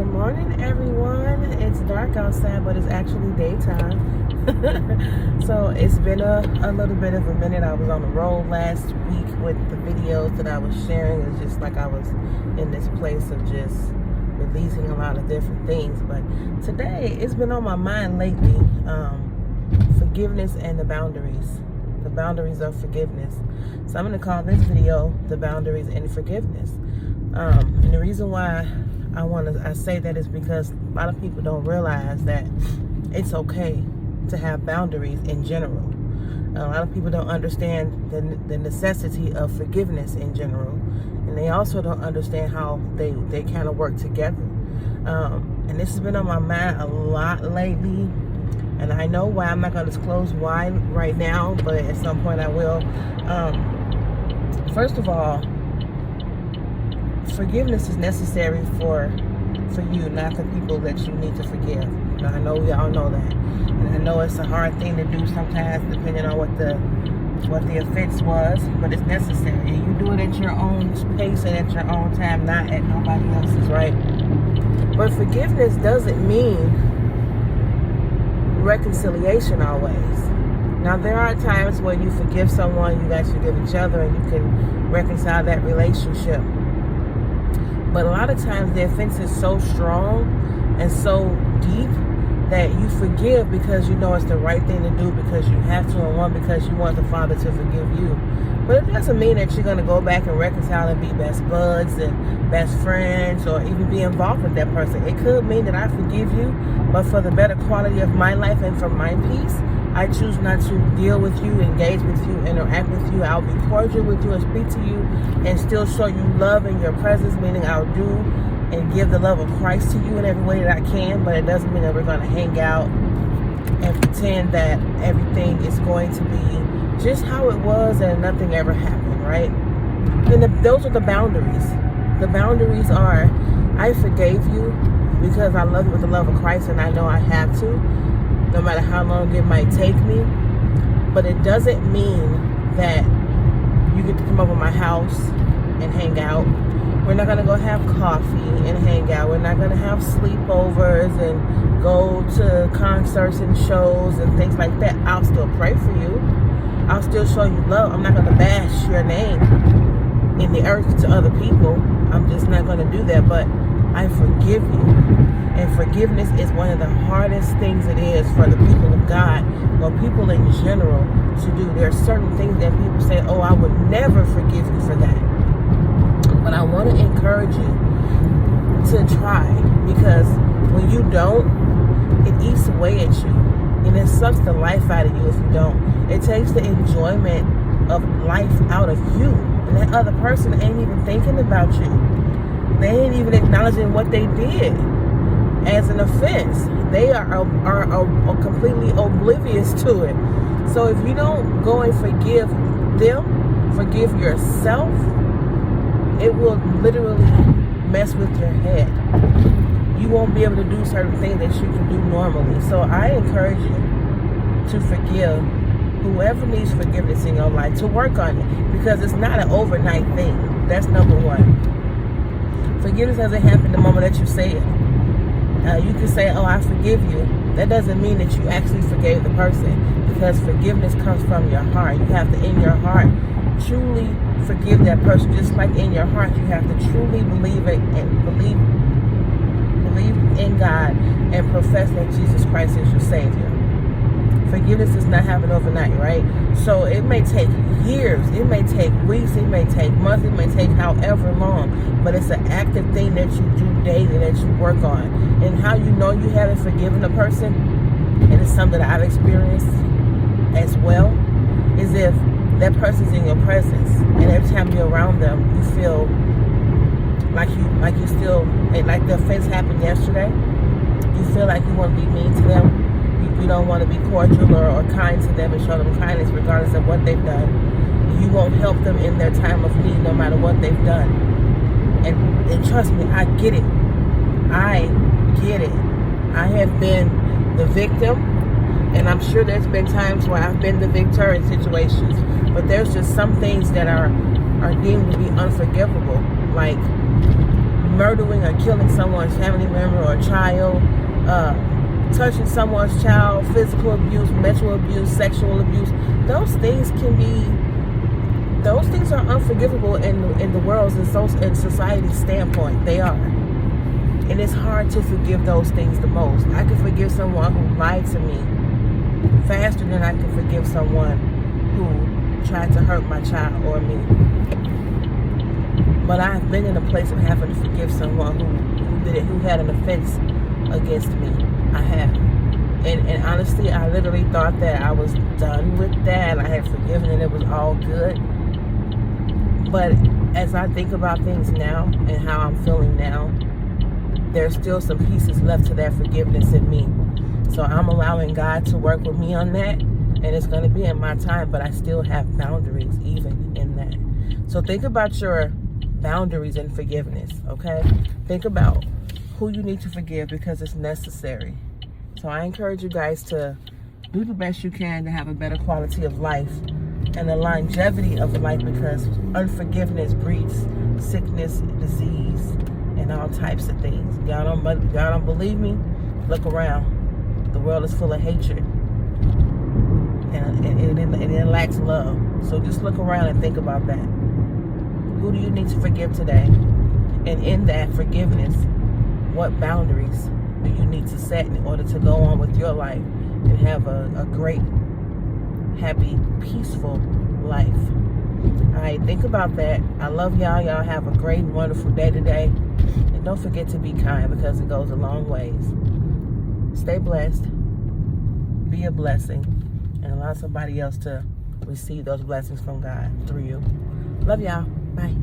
Good morning, everyone. It's dark outside, but it's actually daytime. So it's been a little bit of a minute. I was on the road last week with the videos that I was sharing. It's just like I was in this place of just releasing a lot of different things. But today, it's been on my mind lately, forgiveness and the boundaries of forgiveness. So I'm going to call this video The Boundaries in Forgiveness. And the reason why I say that is because a lot of people don't realize that it's okay to have boundaries in general. A lot of people don't understand the necessity of forgiveness in general, and they also don't understand how they kind of work together. And this has been on my mind a lot lately, and I know why. I'm not going to disclose why right now, but at some point I will. First of all, forgiveness is necessary for you, not for people that you need to forgive. Now, I know we all know that, and I know it's a hard thing to do sometimes, depending on what the offense was. But it's necessary. You do it at your own pace and at your own time, not at nobody else's, right? But forgiveness doesn't mean reconciliation always. Now, there are times when you forgive someone, you guys forgive each other, and you can reconcile that relationship. But a lot of times the offense is so strong and so deep that you forgive because you know it's the right thing to do, because you have to, and one, because you want the Father to forgive you. But it doesn't mean that you're going to go back and reconcile and be best buds and best friends, or even be involved with that person. It could mean that I forgive you, but for the better quality of my life and for my peace, I choose not to deal with you, engage with you, interact with you. I'll be cordial with you and speak to you and still show you love in your presence, meaning I'll do and give the love of Christ to you in every way that I can. But it doesn't mean that we're going to hang out and pretend that everything is going to be just how it was and nothing ever happened, right? And those are the boundaries. The boundaries are, I forgave you because I love you with the love of Christ, and I know I have to, no matter how long it might take me. But it doesn't mean that you get to come over my house and hang out. We're not going to go have coffee and hang out. We're not going to have sleepovers and go to concerts and shows and things like that. I'll still pray for you. I'll still show you love. I'm not going to bash your name in the earth to other people. I'm just not going to do that. But I forgive you. And forgiveness is one of the hardest things it is for the people of God, or people in general, to do. There are certain things that people say, oh, I would never forgive you for that. But I want to encourage you to try, because when you don't, it eats away at you. And it sucks the life out of you if you don't. It takes the enjoyment of life out of you. And that other person ain't even thinking about you. They ain't even acknowledging what they did as an offense. They are completely oblivious to it. So if you don't go and forgive them, forgive yourself, it will literally mess with your head. You won't be able to do certain things that you can do normally. So I encourage you to forgive whoever needs forgiveness in your life, to work on it, because it's not an overnight thing. That's number one. Forgiveness doesn't happen the moment that you say it. You can say, oh, I forgive you. That doesn't mean that you actually forgave the person, because forgiveness comes from your heart. You have to, in your heart, truly forgive that person. Just like in your heart, you have to truly believe it and believe in God and profess that Jesus Christ is your Savior. Forgiveness does not happen overnight, right? So it may take years, it may take weeks, it may take months, it may take however long, but it's an active thing that you do daily, that you work on. And how you know you haven't forgiven a person, and it's something that I've experienced as well, is if that person's in your presence, and every time you're around them, you feel like you still, like the offense happened yesterday, you feel like you want to be mean to them. You don't want to be cordial or kind to them and show them kindness regardless of what they've done. You won't help them in their time of need no matter what they've done. And trust me, I get it. I get it. I have been the victim, and I'm sure there's been times where I've been the victor in situations. But there's just some things that are deemed to be unforgivable. Like murdering or killing someone's family member or child, touching someone's child, physical abuse, mental abuse, sexual abuse, those things are unforgivable in the world's and society's standpoint. They are. And it's hard to forgive those things the most. I can forgive someone who lied to me faster than I can forgive someone who tried to hurt my child or me. But I've been in a place of having to forgive someone who had an offense against me. I have. And honestly, I literally thought that I was done with that. I had forgiven and it was all good. But as I think about things now and how I'm feeling now, there's still some pieces left to that forgiveness in me. So I'm allowing God to work with me on that, and it's going to be in my time, but I still have boundaries even in that. So think about your boundaries in forgiveness, okay? Think about who you need to forgive because it's necessary. So I encourage you guys to do the best you can to have a better quality of life and the longevity of life, because unforgiveness breeds sickness, disease, and all types of things. Y'all don't believe me? Look around. The world is full of hatred, and it lacks love. So just look around and think about that. Who do you need to forgive today? And in that forgiveness, what boundaries do you need to set in order to go on with your life and have a great, happy, peaceful life? All right, think about that. I love y'all. Y'all have a great, wonderful day today. And don't forget to be kind, because it goes a long ways. Stay blessed. Be a blessing. And allow somebody else to receive those blessings from God through you. Love y'all. Bye.